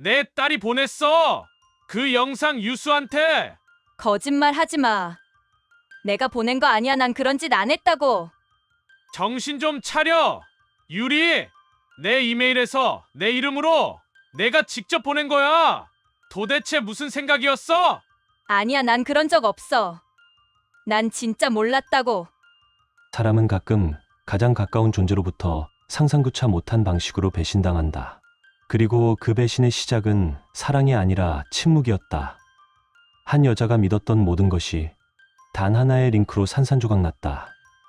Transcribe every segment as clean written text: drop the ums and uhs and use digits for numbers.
내 딸이 보냈어. 그 영상 유수한테. 거짓말 하지 마. 내가 보낸 거 아니야. 난 그런 짓 안 했다고. 정신 좀 차려. 유리, 내 이메일에서 내 이름으로 내가 직접 보낸 거야. 도대체 무슨 생각이었어? 아니야, 난 그런 적 없어. 난 진짜 몰랐다고. 사람은 가끔 가장 가까운 존재로부터 상상조차 못한 방식으로 배신당한다. 그리고 그 배신의 시작은 사랑이 아니라 침묵이었다. 한 여자가 믿었던 모든 것이 단 하나의 링크로 산산조각났다.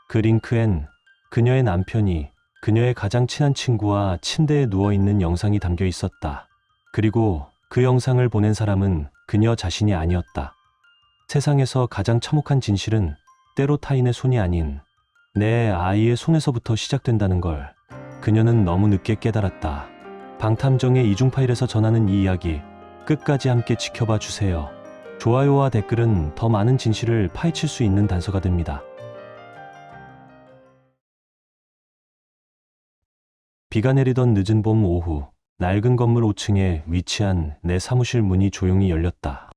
그 링크엔 그녀의 남편이 그녀의 가장 친한 친구와 침대에 누워있는 영상이 담겨 있었다. 그리고 그 영상을 보낸 사람은 그녀 자신이 아니었다. 세상에서 가장 참혹한 진실은 때로 타인의 손이 아닌 내 아이의 손에서부터 시작된다는 걸 그녀는 너무 늦게 깨달았다. 방탐정의 이중 파일에서 전하는 이 이야기 끝까지 함께 지켜봐 주세요. 좋아요와 댓글은 더 많은 진실을 파헤칠 수 있는 단서가 됩니다. 비가 내리던 늦은 봄 오후, 낡은 건물 5층에 위치한 내 사무실 문이 조용히 열렸다.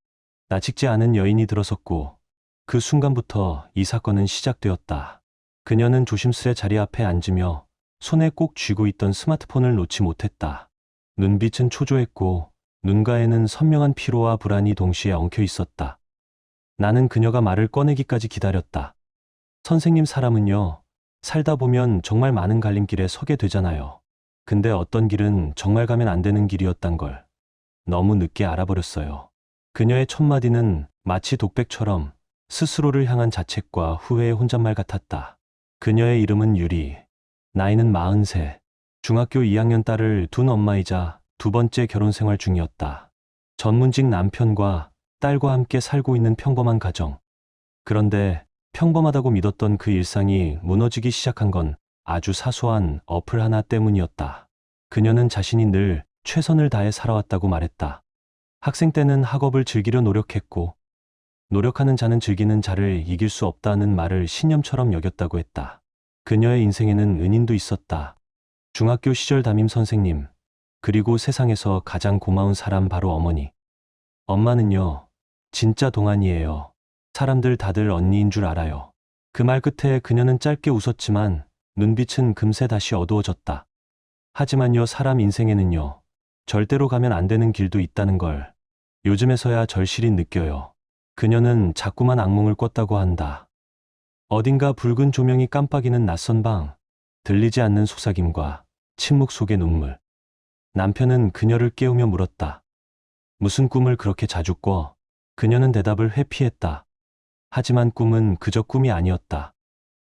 낯익지 않은 여인이 들어섰고 그 순간부터 이 사건은 시작되었다. 그녀는 조심스레 자리 앞에 앉으며 손에 꼭 쥐고 있던 스마트폰을 놓지 못했다. 눈빛은 초조했고 눈가에는 선명한 피로와 불안이 동시에 엉켜 있었다. 나는 그녀가 말을 꺼내기까지 기다렸다. 선생님, 사람은요, 살다 보면 정말 많은 갈림길에 서게 되잖아요. 근데 어떤 길은 정말 가면 안 되는 길이었단 걸 너무 늦게 알아버렸어요. 그녀의 첫마디는 마치 독백처럼 스스로를 향한 자책과 후회의 혼잣말 같았다. 그녀의 이름은 유리, 나이는 43, 중학교 2학년 딸을 둔 엄마이자 두 번째 결혼 생활 중이었다. 전문직 남편과 딸과 함께 살고 있는 평범한 가정. 그런데 평범하다고 믿었던 그 일상이 무너지기 시작한 건 아주 사소한 어플 하나 때문이었다. 그녀는 자신이 늘 최선을 다해 살아왔다고 말했다. 학생 때는 학업을 즐기려 노력했고 노력하는 자는 즐기는 자를 이길 수 없다는 말을 신념처럼 여겼다고 했다. 그녀의 인생에는 은인도 있었다. 중학교 시절 담임 선생님, 그리고 세상에서 가장 고마운 사람, 바로 어머니. 엄마는요, 진짜 동안이에요. 사람들 다들 언니인 줄 알아요. 그 말 끝에 그녀는 짧게 웃었지만 눈빛은 금세 다시 어두워졌다. 하지만요, 사람 인생에는요, 절대로 가면 안 되는 길도 있다는 걸 요즘에서야 절실히 느껴요. 그녀는 자꾸만 악몽을 꿨다고 한다. 어딘가 붉은 조명이 깜빡이는 낯선 방, 들리지 않는 속삭임과 침묵 속의 눈물. 남편은 그녀를 깨우며 물었다. 무슨 꿈을 그렇게 자주 꿔? 그녀는 대답을 회피했다. 하지만 꿈은 그저 꿈이 아니었다.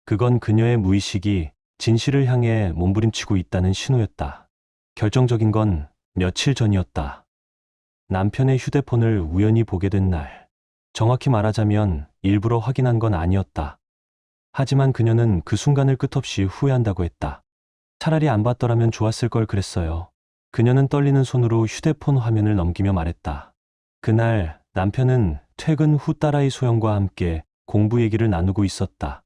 그건 그녀의 무의식이 진실을 향해 몸부림치고 있다는 신호였다. 결정적인 건 며칠 전이었다. 남편의 휴대폰을 우연히 보게 된 날. 정확히 말하자면 일부러 확인한 건 아니었다. 하지만 그녀는 그 순간을 끝없이 후회한다고 했다. 차라리 안 봤더라면 좋았을 걸 그랬어요. 그녀는 떨리는 손으로 휴대폰 화면을 넘기며 말했다. 그날 남편은 퇴근 후 딸아이 소영과 함께 공부 얘기를 나누고 있었다.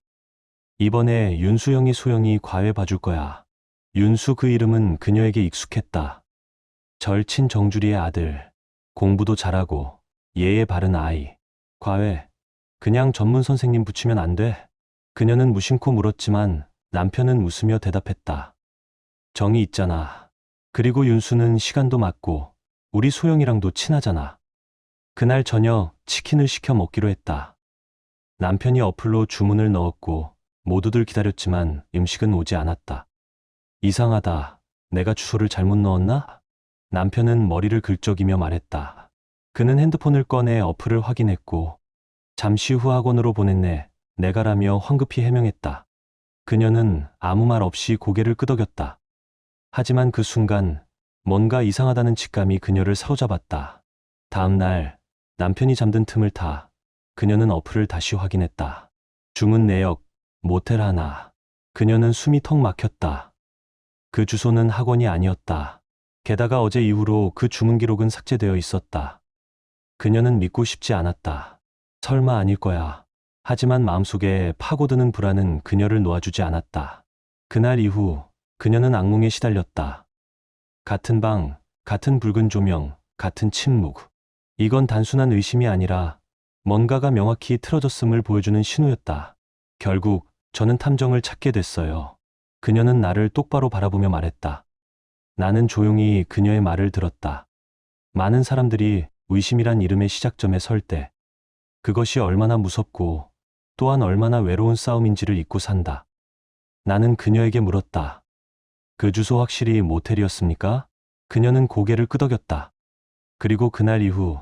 이번에 윤수 형이 소영이 과외 봐줄 거야. 윤수, 그 이름은 그녀에게 익숙했다. 절친 정주리의 아들, 공부도 잘하고 예의 바른 아이. 과외, 그냥 전문 선생님 붙이면 안 돼? 그녀는 무심코 물었지만 남편은 웃으며 대답했다. 정이 있잖아. 그리고 윤수는 시간도 맞고 우리 소영이랑도 친하잖아. 그날 저녁 치킨을 시켜 먹기로 했다. 남편이 어플로 주문을 넣었고 모두들 기다렸지만 음식은 오지 않았다. 이상하다. 내가 주소를 잘못 넣었나? 남편은 머리를 긁적이며 말했다. 그는 핸드폰을 꺼내 어플을 확인했고 잠시 후 학원으로 보냈네. 내가라며 황급히 해명했다. 그녀는 아무 말 없이 고개를 끄덕였다. 하지만 그 순간 뭔가 이상하다는 직감이 그녀를 사로잡았다. 다음 날 남편이 잠든 틈을 타 그녀는 어플을 다시 확인했다. 주문 내역, 모텔 하나. 그녀는 숨이 턱 막혔다. 그 주소는 학원이 아니었다. 게다가 어제 이후로 그 주문 기록은 삭제되어 있었다. 그녀는 믿고 싶지 않았다. 설마 아닐 거야. 하지만 마음속에 파고드는 불안은 그녀를 놓아주지 않았다. 그날 이후 그녀는 악몽에 시달렸다. 같은 방, 같은 붉은 조명, 같은 침묵. 이건 단순한 의심이 아니라 뭔가가 명확히 틀어졌음을 보여주는 신호였다. 결국 저는 탐정을 찾게 됐어요. 그녀는 나를 똑바로 바라보며 말했다. 나는 조용히 그녀의 말을 들었다. 많은 사람들이 의심이란 이름의 시작점에 설 때 그것이 얼마나 무섭고 또한 얼마나 외로운 싸움인지를 잊고 산다. 나는 그녀에게 물었다. 그 주소 확실히 모텔이었습니까? 그녀는 고개를 끄덕였다. 그리고 그날 이후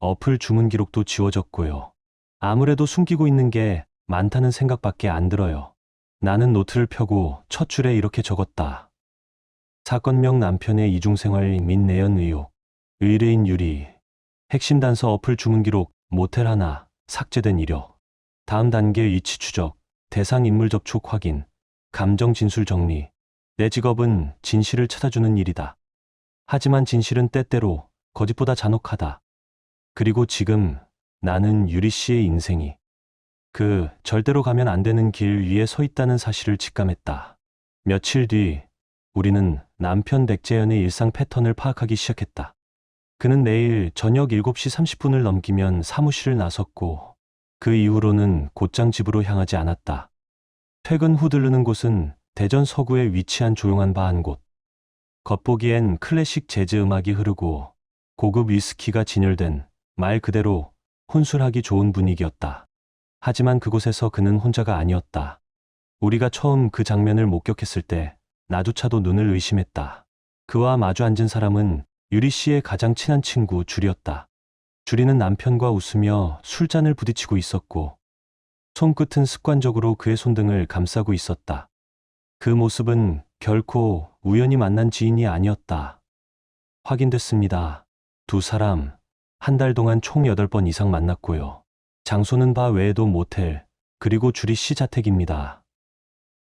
어플 주문 기록도 지워졌고요. 아무래도 숨기고 있는 게 많다는 생각밖에 안 들어요. 나는 노트를 펴고 첫 줄에 이렇게 적었다. 사건명 남편의 이중생활 및 내연 의혹. 의뢰인 유리. 핵심 단서 어플 주문 기록 모텔 하나 삭제된 이력. 다음 단계 위치 추적. 대상 인물 접촉 확인. 감정 진술 정리. 내 직업은 진실을 찾아주는 일이다. 하지만 진실은 때때로 거짓보다 잔혹하다. 그리고 지금 나는 유리 씨의 인생이 절대로 가면 안 되는 길 위에 서 있다는 사실을 직감했다. 며칠 뒤 우리는 남편 백재현의 일상 패턴을 파악하기 시작했다. 그는 매일 저녁 7시 30분을 넘기면 사무실을 나섰고 그 이후로는 곧장 집으로 향하지 않았다. 퇴근 후 들르는 곳은 대전 서구에 위치한 조용한 바 한 곳. 겉보기엔 클래식 재즈 음악이 흐르고 고급 위스키가 진열된 말 그대로 혼술하기 좋은 분위기였다. 하지만 그곳에서 그는 혼자가 아니었다. 우리가 처음 그 장면을 목격했을 때 나조차도 눈을 의심했다. 그와 마주 앉은 사람은 유리 씨의 가장 친한 친구 주리였다. 주리는 남편과 웃으며 술잔을 부딪히고 있었고 손끝은 습관적으로 그의 손등을 감싸고 있었다. 그 모습은 결코 우연히 만난 지인이 아니었다. 확인됐습니다. 두 사람 한 달 동안 총 8번 이상 만났고요. 장소는 바 외에도 모텔, 그리고 주리 씨 자택입니다.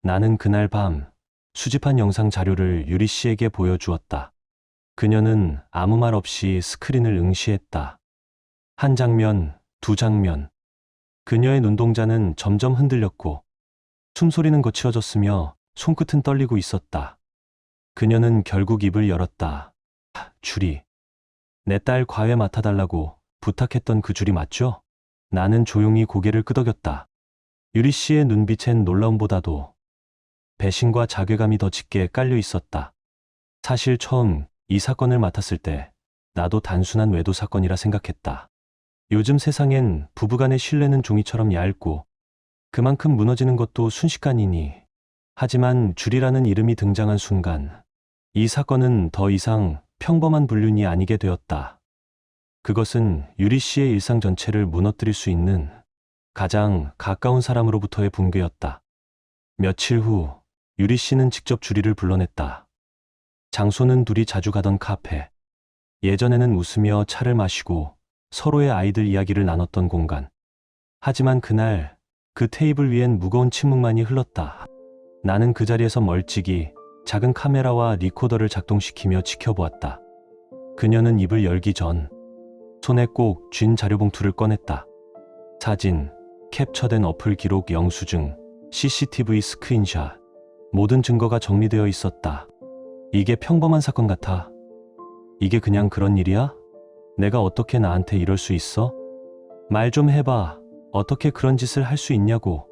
나는 그날 밤 수집한 영상 자료를 유리 씨에게 보여주었다. 그녀는 아무 말 없이 스크린을 응시했다. 한 장면, 두 장면. 그녀의 눈동자는 점점 흔들렸고 숨소리는 거칠어졌으며 손끝은 떨리고 있었다. 그녀는 결국 입을 열었다. 주리. 내 딸 과외 맡아달라고 부탁했던 그 주리 맞죠? 나는 조용히 고개를 끄덕였다. 유리 씨의 눈빛엔 놀라움보다도 배신과 자괴감이 더 짙게 깔려 있었다. 사실 처음 이 사건을 맡았을 때 나도 단순한 외도 사건이라 생각했다. 요즘 세상엔 부부간의 신뢰는 종이처럼 얇고 그만큼 무너지는 것도 순식간이니. 하지만 주리라는 이름이 등장한 순간 이 사건은 더 이상 평범한 불륜이 아니게 되었다. 그것은 유리 씨의 일상 전체를 무너뜨릴 수 있는 가장 가까운 사람으로부터의 붕괴였다. 며칠 후 유리 씨는 직접 주리를 불러냈다. 장소는 둘이 자주 가던 카페. 예전에는 웃으며 차를 마시고 서로의 아이들 이야기를 나눴던 공간. 하지만 그날 그 테이블 위엔 무거운 침묵만이 흘렀다. 나는 그 자리에서 멀찍이 작은 카메라와 리코더를 작동시키며 지켜보았다. 그녀는 입을 열기 전 손에 꼭 쥔 자료봉투를 꺼냈다. 사진, 캡처된 어플 기록 영수증, CCTV 스크린샷, 모든 증거가 정리되어 있었다. 이게 평범한 사건 같아. 이게 그냥 그런 일이야? 내가 어떻게 나한테 이럴 수 있어? 말 좀 해봐. 어떻게 그런 짓을 할 수 있냐고.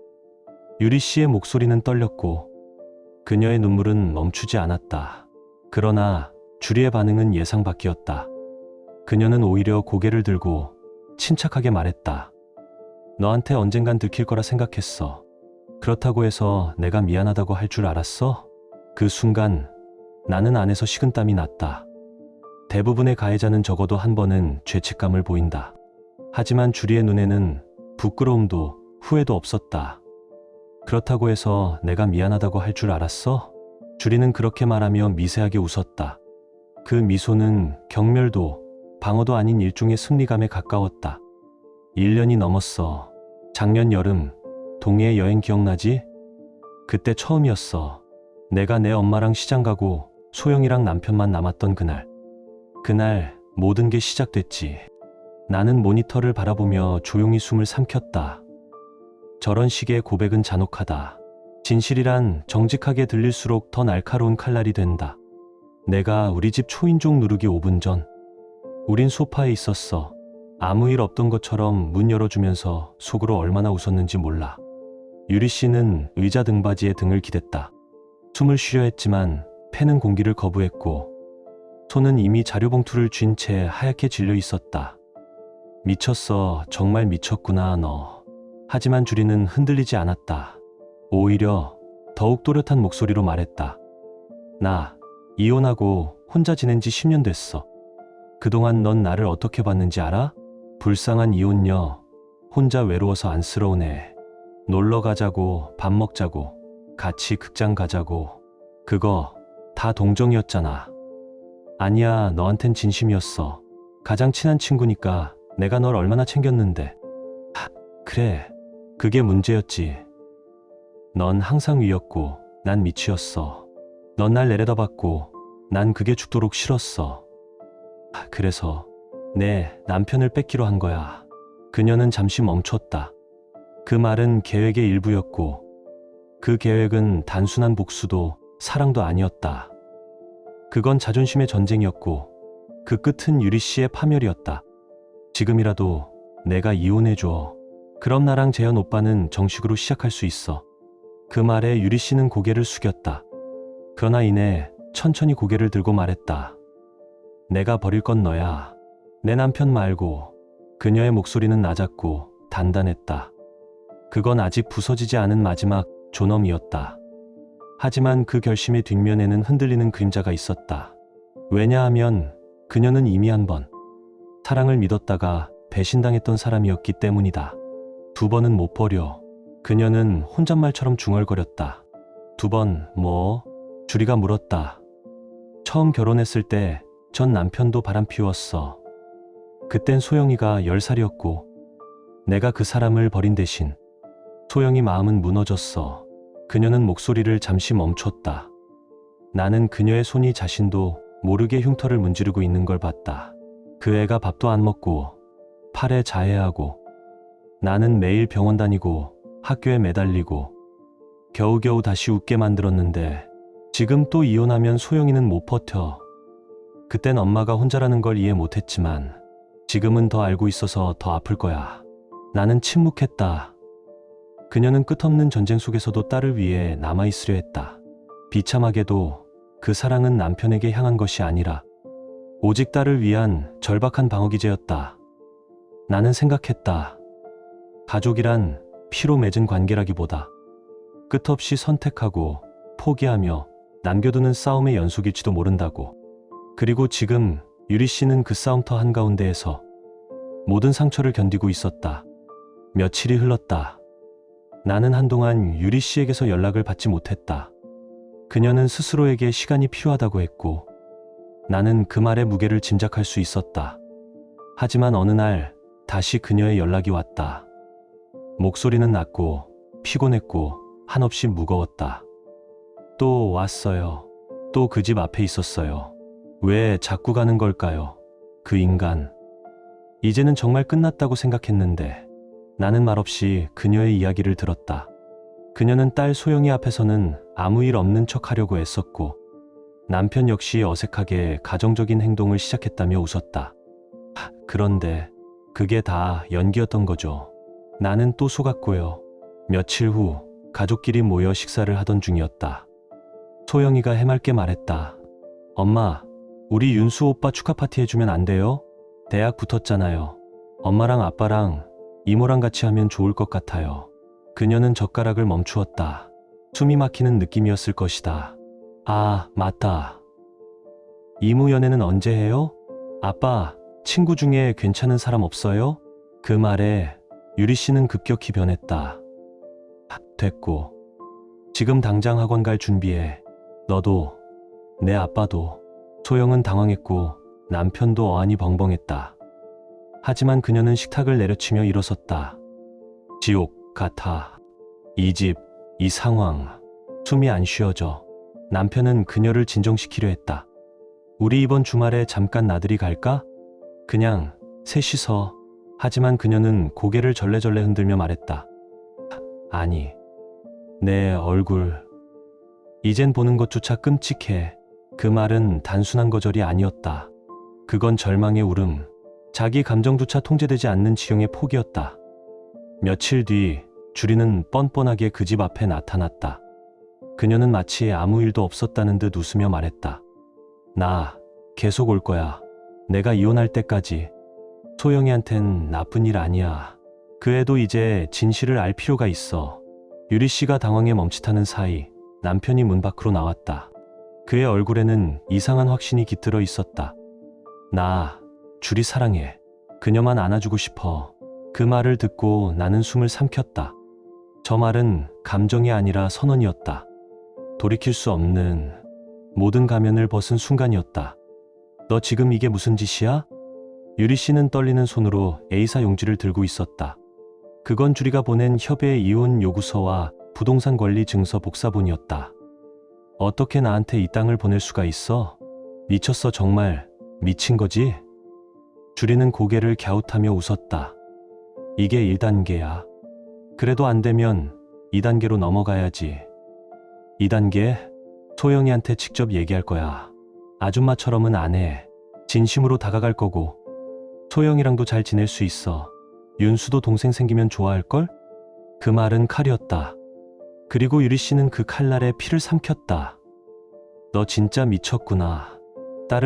유리 씨의 목소리는 떨렸고 그녀의 눈물은 멈추지 않았다. 그러나 주리의 반응은 예상 밖이었다. 그녀는 오히려 고개를 들고 침착하게 말했다. 너한테 언젠간 들킬 거라 생각했어. 그렇다고 해서 내가 미안하다고 할 줄 알았어? 그 순간 나는 안에서 식은땀이 났다. 대부분의 가해자는 적어도 한 번은 죄책감을 보인다. 하지만 주리의 눈에는 부끄러움도 후회도 없었다. 그렇다고 해서 내가 미안하다고 할 줄 알았어? 주리는 그렇게 말하며 미세하게 웃었다. 그 미소는 경멸도 방어도 아닌 일종의 승리감에 가까웠다. 1년이 넘었어. 작년 여름 동해 여행 기억나지? 그때 처음이었어. 내가 내 엄마랑 시장 가고 소영이랑 남편만 남았던 그날. 그날 모든 게 시작됐지. 나는 모니터를 바라보며 조용히 숨을 삼켰다. 저런 식의 고백은 잔혹하다. 진실이란 정직하게 들릴수록 더 날카로운 칼날이 된다. 내가 우리 집 초인종 누르기 5분 전 우린 소파에 있었어. 아무 일 없던 것처럼 문 열어주면서 속으로 얼마나 웃었는지 몰라. 유리 씨는 의자 등받이에 등을 기댔다. 숨을 쉬려 했지만 폐는 공기를 거부했고 손은 이미 자료봉투를 쥔 채 하얗게 질려 있었다. 미쳤어. 정말 미쳤구나 너. 하지만 주리는 흔들리지 않았다. 오히려 더욱 또렷한 목소리로 말했다. 나 이혼하고 혼자 지낸 지 10년 됐어. 그동안 넌 나를 어떻게 봤는지 알아? 불쌍한 이혼녀. 혼자 외로워서 안쓰러운 애. 놀러 가자고, 밥 먹자고, 같이 극장 가자고. 그거 다 동정이었잖아. 아니야, 너한텐 진심이었어. 가장 친한 친구니까 내가 널 얼마나 챙겼는데. 그래, 그게 문제였지. 넌 항상 위였고 난 밑이었어. 넌 날 내려다봤고 난 그게 죽도록 싫었어. 그래서 내 남편을 뺏기로 한 거야. 그녀는 잠시 멈췄다. 그 말은 계획의 일부였고 그 계획은 단순한 복수도 사랑도 아니었다. 그건 자존심의 전쟁이었고 그 끝은 유리 씨의 파멸이었다. 지금이라도 내가 이혼해줘. 그럼 나랑 재현 오빠는 정식으로 시작할 수 있어. 그 말에 유리 씨는 고개를 숙였다. 그러나 이내 천천히 고개를 들고 말했다. 내가 버릴 건 너야. 내 남편 말고. 그녀의 목소리는 낮았고 단단했다. 그건 아직 부서지지 않은 마지막 존엄이었다. 하지만 그 결심의 뒷면에는 흔들리는 그림자가 있었다. 왜냐하면 그녀는 이미 한 번 사랑을 믿었다가 배신당했던 사람이었기 때문이다. 두 번은 못 버려. 그녀는 혼잣말처럼 중얼거렸다. 두 번 뭐? 주리가 물었다. 처음 결혼했을 때 전 남편도 바람 피웠어. 그땐 소영이가 10살이었고 내가 그 사람을 버린 대신 소영이 마음은 무너졌어. 그녀는 목소리를 잠시 멈췄다. 나는 그녀의 손이 자신도 모르게 흉터를 문지르고 있는 걸 봤다. 그 애가 밥도 안 먹고 팔에 자해하고 나는 매일 병원 다니고 학교에 매달리고 겨우겨우 다시 웃게 만들었는데 지금 또 이혼하면 소영이는 못 버텨. 그땐 엄마가 혼자라는 걸 이해 못했지만 지금은 더 알고 있어서 더 아플 거야. 나는 침묵했다. 그녀는 끝없는 전쟁 속에서도 딸을 위해 남아있으려 했다. 비참하게도 그 사랑은 남편에게 향한 것이 아니라 오직 딸을 위한 절박한 방어기제였다. 나는 생각했다. 가족이란 피로 맺은 관계라기보다 끝없이 선택하고 포기하며 남겨두는 싸움의 연속일지도 모른다고. 그리고 지금 유리 씨는 그 싸움터 한가운데에서 모든 상처를 견디고 있었다. 며칠이 흘렀다. 나는 한동안 유리 씨에게서 연락을 받지 못했다. 그녀는 스스로에게 시간이 필요하다고 했고 나는 그 말의 무게를 짐작할 수 있었다. 하지만 어느 날 다시 그녀의 연락이 왔다. 목소리는 낮고 피곤했고 한없이 무거웠다. 또 왔어요. 또 그 집 앞에 있었어요. 왜 자꾸 가는 걸까요? 그 인간. 이제는 정말 끝났다고 생각했는데 나는 말없이 그녀의 이야기를 들었다. 그녀는 딸 소영이 앞에서는 아무 일 없는 척 하려고 애썼고 남편 역시 어색하게 가정적인 행동을 시작했다며 웃었다. 그런데 그게 다 연기였던 거죠. 나는 또 속았고요. 며칠 후 가족끼리 모여 식사를 하던 중이었다. 소영이가 해맑게 말했다. 엄마, 우리 윤수 오빠 축하 파티 해주면 안 돼요? 대학 붙었잖아요. 엄마랑 아빠랑 이모랑 같이 하면 좋을 것 같아요. 그녀는 젓가락을 멈추었다. 숨이 막히는 느낌이었을 것이다. 아, 맞다. 이모 연애는 언제 해요? 아빠, 친구 중에 괜찮은 사람 없어요? 그 말에 유리 씨는 급격히 변했다. 됐고. 지금 당장 학원 갈 준비해. 너도, 내 아빠도. 소영은 당황했고 남편도 어안이 벙벙했다. 하지만 그녀는 식탁을 내려치며 일어섰다. 지옥 같아. 이 집, 이 상황. 숨이 안 쉬어져. 남편은 그녀를 진정시키려 했다. 우리 이번 주말에 잠깐 나들이 갈까? 그냥 셋이서. 하지만 그녀는 고개를 절레절레 흔들며 말했다. 아니, 내 얼굴. 이젠 보는 것조차 끔찍해. 그 말은 단순한 거절이 아니었다. 그건 절망의 울음, 자기 감정조차 통제되지 않는 지용의 포기였다. 며칠 뒤 주리는 뻔뻔하게 그 집 앞에 나타났다. 그녀는 마치 아무 일도 없었다는 듯 웃으며 말했다. 나 계속 올 거야. 내가 이혼할 때까지. 소영이한텐 나쁜 일 아니야. 그 애도 이제 진실을 알 필요가 있어. 유리 씨가 당황해 멈칫하는 사이 남편이 문 밖으로 나왔다. 그의 얼굴에는 이상한 확신이 깃들어 있었다. 나 주리 사랑해. 그녀만 안아주고 싶어. 그 말을 듣고 나는 숨을 삼켰다. 저 말은 감정이 아니라 선언이었다. 돌이킬 수 없는 모든 가면을 벗은 순간이었다. 너 지금 이게 무슨 짓이야? 유리 씨는 떨리는 손으로 A사 용지를 들고 있었다. 그건 주리가 보낸 협의 이혼 요구서와 부동산 권리 증서 복사본이었다. 어떻게 나한테 이 땅을 보낼 수가 있어? 미쳤어 정말. 미친 거지? 주리는 고개를 갸웃하며 웃었다. 이게 1단계야. 그래도 안 되면 2단계로 넘어가야지. 2단계? 소영이한테 직접 얘기할 거야. 아줌마처럼은 안 해. 진심으로 다가갈 거고. 소영이랑도 잘 지낼 수 있어. 윤수도 동생 생기면 좋아할걸? 그 말은 칼이었다. 그리고 유리 씨는 그 칼날에 피를 삼켰다. 너 진짜 미쳤구나.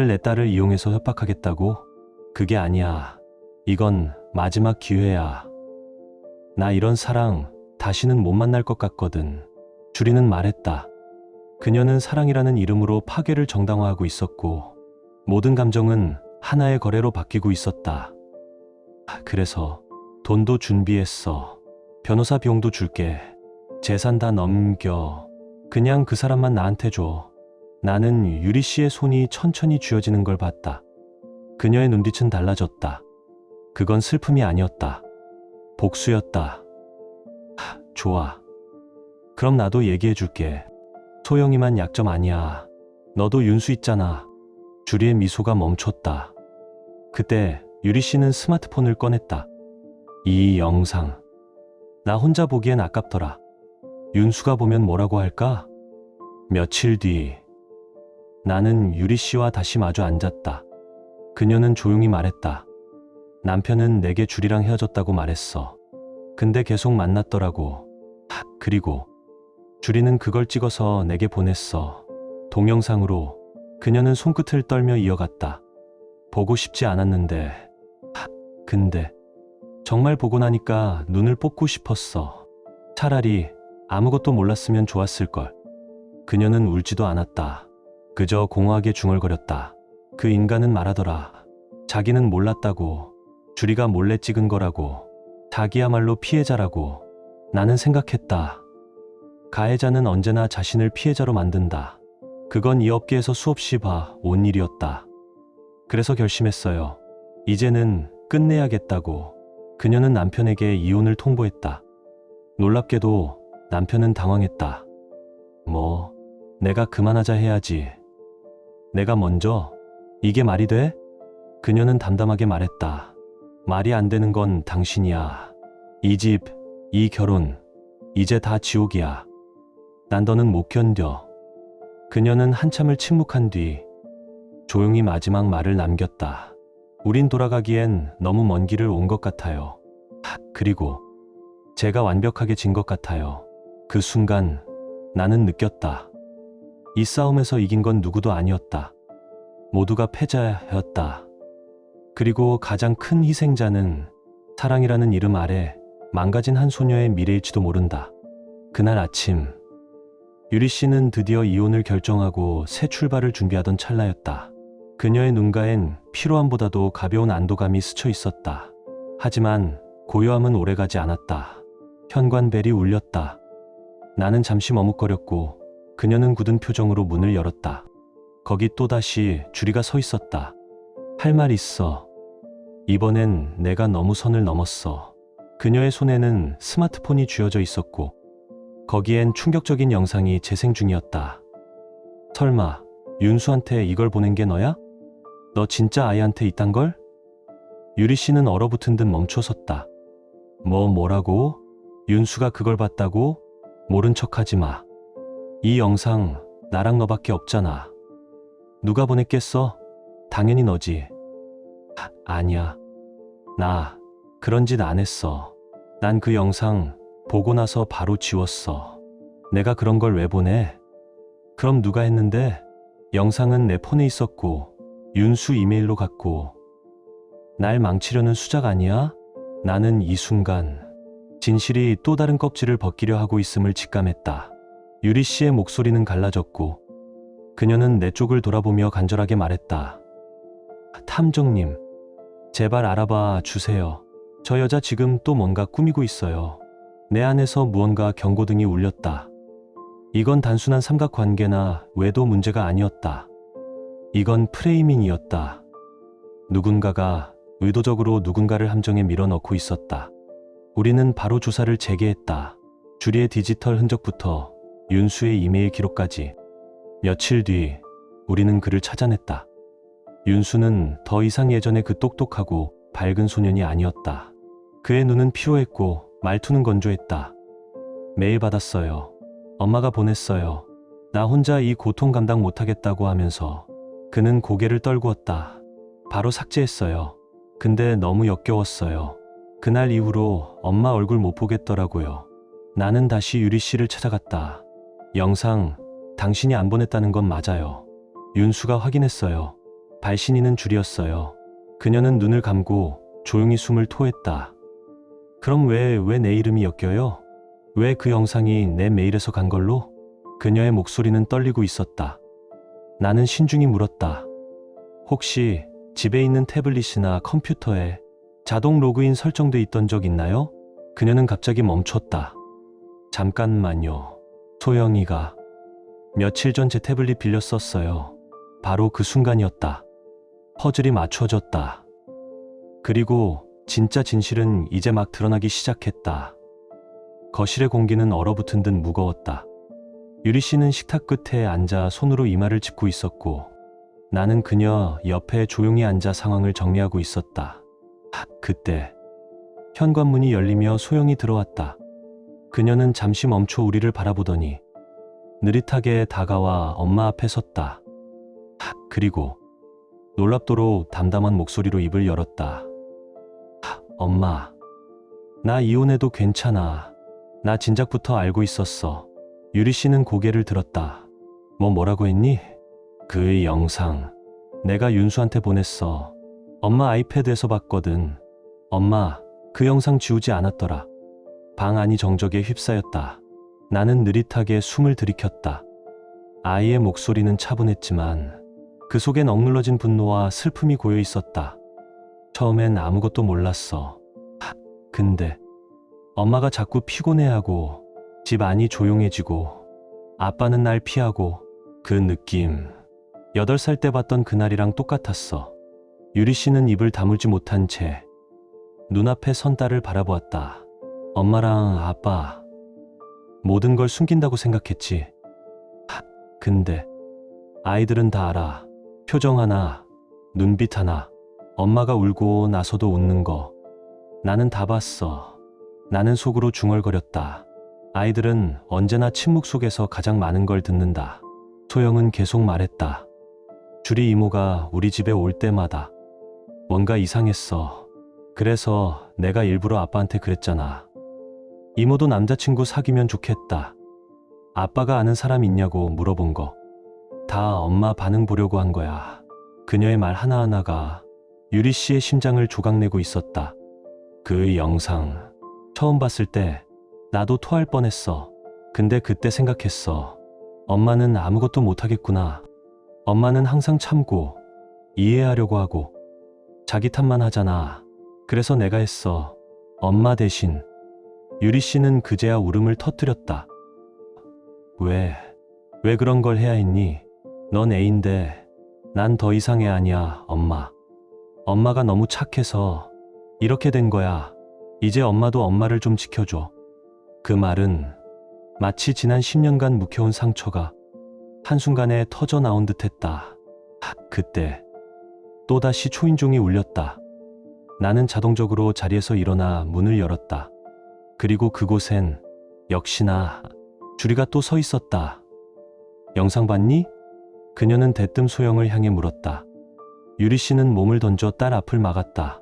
내 딸을 이용해서 협박하겠다고? 그게 아니야. 이건 마지막 기회야. 나 이런 사랑 다시는 못 만날 것 같거든. 주리는 말했다. 그녀는 사랑이라는 이름으로 파괴를 정당화하고 있었고 모든 감정은 하나의 거래로 바뀌고 있었다. 그래서 돈도 준비했어. 변호사 비용도 줄게. 재산 다 넘겨. 그냥 그 사람만 나한테 줘. 나는 유리 씨의 손이 천천히 쥐어지는 걸 봤다. 그녀의 눈빛은 달라졌다. 그건 슬픔이 아니었다. 복수였다. 좋아. 그럼 나도 얘기해 줄게. 소영이만 약점 아니야. 너도 윤수 있잖아. 주리의 미소가 멈췄다. 그때 유리 씨는 스마트폰을 꺼냈다. 이 영상. 나 혼자 보기엔 아깝더라. 윤수가 보면 뭐라고 할까? 며칠 뒤 나는 유리 씨와 다시 마주 앉았다. 그녀는 조용히 말했다. 남편은 내게 주리랑 헤어졌다고 말했어. 근데 계속 만났더라고. 그리고 주리는 그걸 찍어서 내게 보냈어. 동영상으로. 그녀는 손끝을 떨며 이어갔다. 보고 싶지 않았는데. 근데 정말 보고 나니까 눈을 뽑고 싶었어. 차라리 아무것도 몰랐으면 좋았을걸. 그녀는 울지도 않았다. 그저 공허하게 중얼거렸다. 그 인간은 말하더라. 자기는 몰랐다고. 주리가 몰래 찍은 거라고. 자기야말로 피해자라고. 나는 생각했다. 가해자는 언제나 자신을 피해자로 만든다. 그건 이 업계에서 수없이 봐온 일이었다. 그래서 결심했어요. 이제는 끝내야겠다고. 그녀는 남편에게 이혼을 통보했다. 놀랍게도 남편은 당황했다. 뭐, 내가 그만하자 해야지. 내가 먼저? 이게 말이 돼? 그녀는 담담하게 말했다. 말이 안 되는 건 당신이야. 이 집, 이 결혼, 이제 다 지옥이야. 난 더는 못 견뎌. 그녀는 한참을 침묵한 뒤 조용히 마지막 말을 남겼다. 우린 돌아가기엔 너무 먼 길을 온 것 같아요. 그리고 제가 완벽하게 진 것 같아요. 그 순간 나는 느꼈다. 이 싸움에서 이긴 건 누구도 아니었다. 모두가 패자였다. 그리고 가장 큰 희생자는 사랑이라는 이름 아래 망가진 한 소녀의 미래일지도 모른다. 그날 아침 유리 씨는 드디어 이혼을 결정하고 새 출발을 준비하던 찰나였다. 그녀의 눈가엔 피로함보다도 가벼운 안도감이 스쳐 있었다. 하지만 고요함은 오래가지 않았다. 현관벨이 울렸다. 나는 잠시 머뭇거렸고 그녀는 굳은 표정으로 문을 열었다. 거기 또다시 주리가 서 있었다. 할 말 있어. 이번엔 내가 너무 선을 넘었어. 그녀의 손에는 스마트폰이 쥐어져 있었고 거기엔 충격적인 영상이 재생 중이었다. 설마 윤수한테 이걸 보낸 게 너야? 너 진짜 아이한테 이딴 걸? 유리 씨는 얼어붙은 듯 멈춰섰다. 뭐라고? 윤수가 그걸 봤다고? 모른 척하지 마. 이 영상 나랑 너밖에 없잖아. 누가 보냈겠어? 당연히 너지. 아니야. 나 그런 짓 안 했어. 난 그 영상 보고 나서 바로 지웠어. 내가 그런 걸 왜 보내? 그럼 누가 했는데? 영상은 내 폰에 있었고 윤수 이메일로 갔고 날 망치려는 수작 아니야? 나는 이 순간 진실이 또 다른 껍질을 벗기려 하고 있음을 직감했다. 유리 씨의 목소리는 갈라졌고 그녀는 내 쪽을 돌아보며 간절하게 말했다. 탐정님, 제발 알아봐 주세요. 저 여자 지금 또 뭔가 꾸미고 있어요. 내 안에서 무언가 경고등이 울렸다. 이건 단순한 삼각관계나 외도 문제가 아니었다. 이건 프레이밍이었다. 누군가가 의도적으로 누군가를 함정에 밀어넣고 있었다. 우리는 바로 조사를 재개했다. 주리의 디지털 흔적부터 윤수의 이메일 기록까지. 며칠 뒤 우리는 그를 찾아냈다. 윤수는 더 이상 예전의 그 똑똑하고 밝은 소년이 아니었다. 그의 눈은 피로했고 말투는 건조했다. 메일 받았어요. 엄마가 보냈어요. 나 혼자 이 고통 감당 못하겠다고 하면서 그는 고개를 떨구었다. 바로 삭제했어요. 근데 너무 역겨웠어요. 그날 이후로 엄마 얼굴 못 보겠더라고요. 나는 다시 유리 씨를 찾아갔다. 영상 당신이 안 보냈다는 건 맞아요. 윤수가 확인했어요. 발신인은 줄이었어요. 그녀는 눈을 감고 조용히 숨을 토했다. 그럼 왜 내 이름이 엮여요? 왜 그 영상이 내 메일에서 간 걸로? 그녀의 목소리는 떨리고 있었다. 나는 신중히 물었다. 혹시 집에 있는 태블릿이나 컴퓨터에 자동 로그인 설정돼 있던 적 있나요? 그녀는 갑자기 멈췄다. 잠깐만요. 소영이가 며칠 전 제 태블릿 빌려 썼어요. 바로 그 순간이었다. 퍼즐이 맞춰졌다. 그리고 진짜 진실은 이제 막 드러나기 시작했다. 거실의 공기는 얼어붙은 듯 무거웠다. 유리 씨는 식탁 끝에 앉아 손으로 이마를 짚고 있었고 나는 그녀 옆에 조용히 앉아 상황을 정리하고 있었다. 그때 현관문이 열리며 소영이 들어왔다. 그녀는 잠시 멈춰 우리를 바라보더니 느릿하게 다가와 엄마 앞에 섰다. 그리고 놀랍도록 담담한 목소리로 입을 열었다. 엄마, 나 이혼해도 괜찮아. 나 진작부터 알고 있었어. 유리 씨는 고개를 들었다. 뭐라고 했니? 그 영상 내가 윤수한테 보냈어. 엄마 아이패드에서 봤거든. 엄마, 그 영상 지우지 않았더라. 방 안이 정적에 휩싸였다. 나는 느릿하게 숨을 들이켰다. 아이의 목소리는 차분했지만 그 속엔 억눌러진 분노와 슬픔이 고여 있었다. 처음엔 아무것도 몰랐어. 근데 엄마가 자꾸 피곤해하고 집 안이 조용해지고 아빠는 날 피하고 그 느낌 8살 때 봤던 그날이랑 똑같았어. 유리 씨는 입을 다물지 못한 채 눈앞에 선 딸을 바라보았다. 엄마랑 아빠 모든 걸 숨긴다고 생각했지. 근데 아이들은 다 알아. 표정 하나, 눈빛 하나, 엄마가 울고 나서도 웃는 거. 나는 다 봤어. 나는 속으로 중얼거렸다. 아이들은 언제나 침묵 속에서 가장 많은 걸 듣는다. 소영은 계속 말했다. 주리 이모가 우리 집에 올 때마다 뭔가 이상했어. 그래서 내가 일부러 아빠한테 그랬잖아. 이모도 남자친구 사귀면 좋겠다. 아빠가 아는 사람 있냐고 물어본 거. 다 엄마 반응 보려고 한 거야. 그녀의 말 하나하나가 유리 씨의 심장을 조각내고 있었다. 그 영상 처음 봤을 때 나도 토할 뻔했어. 근데 그때 생각했어. 엄마는 아무것도 못하겠구나. 엄마는 항상 참고 이해하려고 하고 자기 탓만 하잖아. 그래서 내가 했어. 엄마 대신. 유리 씨는 그제야 울음을 터뜨렸다. 왜 그런 걸 해야 했니? 넌 애인데 난 더 이상 애 아니야, 엄마. 엄마가 너무 착해서 이렇게 된 거야. 이제 엄마도 엄마를 좀 지켜줘. 그 말은 마치 지난 10년간 묵혀온 상처가 한순간에 터져 나온 듯 했다. 그때 또다시 초인종이 울렸다. 나는 자동적으로 자리에서 일어나 문을 열었다. 그리고 그곳엔 역시나 주리가 또 서 있었다. 영상 봤니? 그녀는 대뜸 소영을 향해 물었다. 유리 씨는 몸을 던져 딸 앞을 막았다.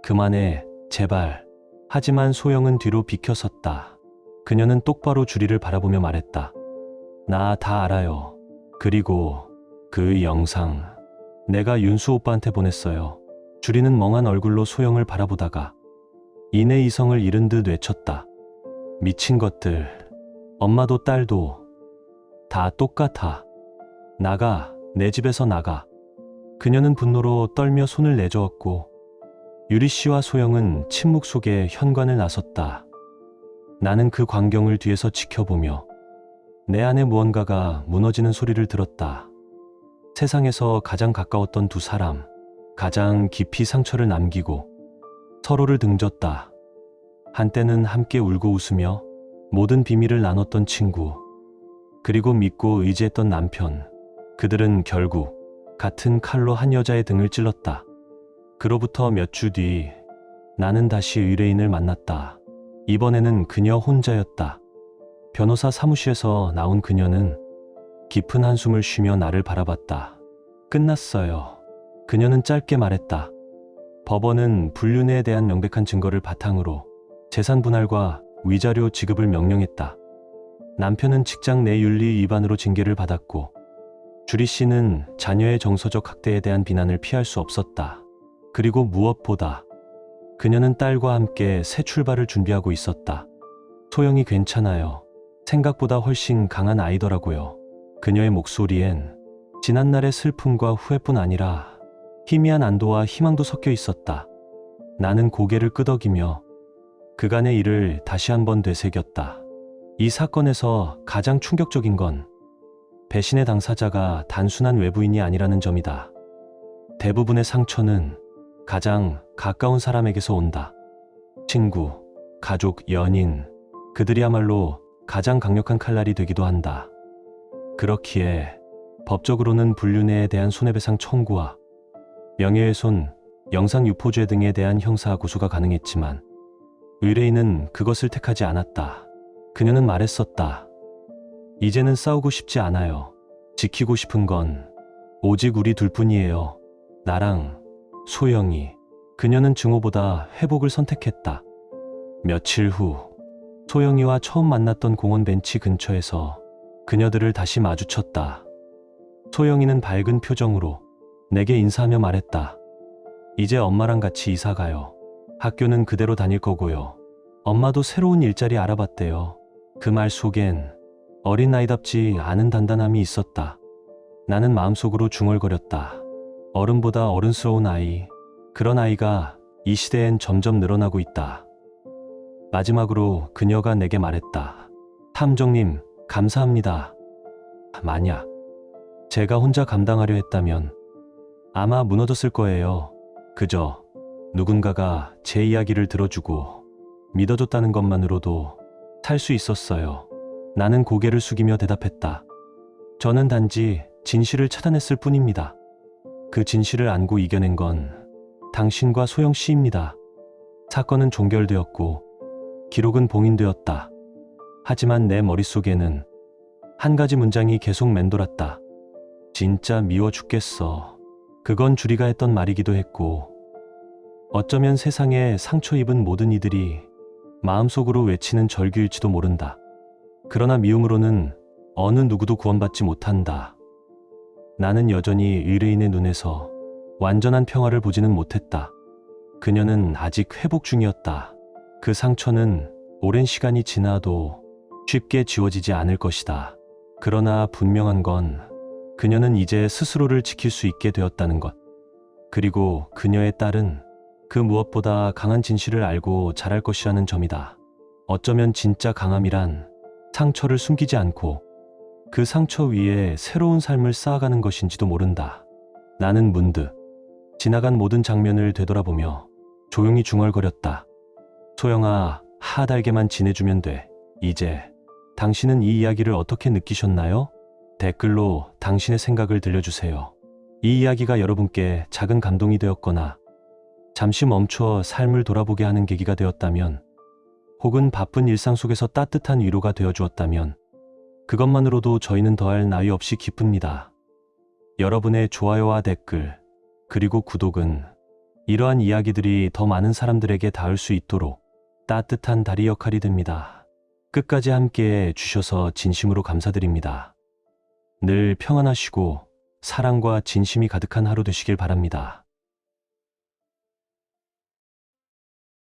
그만해, 제발. 하지만 소영은 뒤로 비켜섰다. 그녀는 똑바로 주리를 바라보며 말했다. 나 다 알아요. 그리고 그 영상 내가 윤수 오빠한테 보냈어요. 주리는 멍한 얼굴로 소영을 바라보다가 이내 이성을 잃은 듯 외쳤다. 미친 것들. 엄마도 딸도 다 똑같아. 나가, 내 집에서 나가. 그녀는 분노로 떨며 손을 내저었고 유리 씨와 소영은 침묵 속에 현관을 나섰다. 나는 그 광경을 뒤에서 지켜보며 내 안에 무언가가 무너지는 소리를 들었다. 세상에서 가장 가까웠던 두 사람, 가장 깊이 상처를 남기고 서로를 등졌다. 한때는 함께 울고 웃으며 모든 비밀을 나눴던 친구, 그리고 믿고 의지했던 남편. 그들은 결국 같은 칼로 한 여자의 등을 찔렀다. 그로부터 몇 주 뒤 나는 다시 의뢰인을 만났다. 이번에는 그녀 혼자였다. 변호사 사무실에서 나온 그녀는 깊은 한숨을 쉬며 나를 바라봤다. 끝났어요. 그녀는 짧게 말했다. 법원은 불륜에 대한 명백한 증거를 바탕으로 재산 분할과 위자료 지급을 명령했다. 남편은 직장 내 윤리 위반으로 징계를 받았고 주리 씨는 자녀의 정서적 학대에 대한 비난을 피할 수 없었다. 그리고 무엇보다 그녀는 딸과 함께 새 출발을 준비하고 있었다. 소영이 괜찮아요. 생각보다 훨씬 강한 아이더라고요. 그녀의 목소리엔 지난날의 슬픔과 후회뿐 아니라 희미한 안도와 희망도 섞여 있었다. 나는 고개를 끄덕이며 그간의 일을 다시 한번 되새겼다. 이 사건에서 가장 충격적인 건 배신의 당사자가 단순한 외부인이 아니라는 점이다. 대부분의 상처는 가장 가까운 사람에게서 온다. 친구, 가족, 연인, 그들이야말로 가장 강력한 칼날이 되기도 한다. 그렇기에 법적으로는 불륜에 대한 손해배상 청구와 명예훼손, 영상 유포죄 등에 대한 형사 고소가 가능했지만 의뢰인은 그것을 택하지 않았다. 그녀는 말했었다. 이제는 싸우고 싶지 않아요. 지키고 싶은 건 오직 우리 둘뿐이에요. 나랑 소영이. 그녀는 증오보다 회복을 선택했다. 며칠 후 소영이와 처음 만났던 공원 벤치 근처에서 그녀들을 다시 마주쳤다. 소영이는 밝은 표정으로 내게 인사하며 말했다. 이제 엄마랑 같이 이사 가요. 학교는 그대로 다닐 거고요. 엄마도 새로운 일자리 알아봤대요. 그 말 속엔 어린아이답지 않은 단단함이 있었다. 나는 마음속으로 중얼거렸다. 어른보다 어른스러운 아이. 그런 아이가 이 시대엔 점점 늘어나고 있다. 마지막으로 그녀가 내게 말했다. 탐정님, 감사합니다. 만약 제가 혼자 감당하려 했다면 아마 무너졌을 거예요. 그저 누군가가 제 이야기를 들어주고 믿어줬다는 것만으로도 살 수 있었어요. 나는 고개를 숙이며 대답했다. 저는 단지 진실을 찾아냈을 뿐입니다. 그 진실을 안고 이겨낸 건 당신과 소영 씨입니다. 사건은 종결되었고 기록은 봉인되었다. 하지만 내 머릿속에는 한 가지 문장이 계속 맴돌았다. 진짜 미워 죽겠어. 그건 주리가 했던 말이기도 했고 어쩌면 세상에 상처 입은 모든 이들이 마음속으로 외치는 절규일지도 모른다. 그러나 미움으로는 어느 누구도 구원받지 못한다. 나는 여전히 의뢰인의 눈에서 완전한 평화를 보지는 못했다. 그녀는 아직 회복 중이었다. 그 상처는 오랜 시간이 지나도 쉽게 지워지지 않을 것이다. 그러나 분명한 건 그녀는 이제 스스로를 지킬 수 있게 되었다는 것. 그리고 그녀의 딸은 그 무엇보다 강한 진실을 알고 자랄 것이라는 점이다. 어쩌면 진짜 강함이란 상처를 숨기지 않고 그 상처 위에 새로운 삶을 쌓아가는 것인지도 모른다. 나는 문득 지나간 모든 장면을 되돌아보며 조용히 중얼거렸다. 소영아, 하달게만 지내주면 돼. 이제 당신은 이 이야기를 어떻게 느끼셨나요? 댓글로 당신의 생각을 들려주세요. 이 이야기가 여러분께 작은 감동이 되었거나 잠시 멈춰 삶을 돌아보게 하는 계기가 되었다면, 혹은 바쁜 일상 속에서 따뜻한 위로가 되어주었다면 그것만으로도 저희는 더할 나위 없이 기쁩니다. 여러분의 좋아요와 댓글 그리고 구독은 이러한 이야기들이 더 많은 사람들에게 닿을 수 있도록 따뜻한 다리 역할이 됩니다. 끝까지 함께 해 주셔서 진심으로 감사드립니다. 늘 평안하시고 사랑과 진심이 가득한 하루 되시길 바랍니다.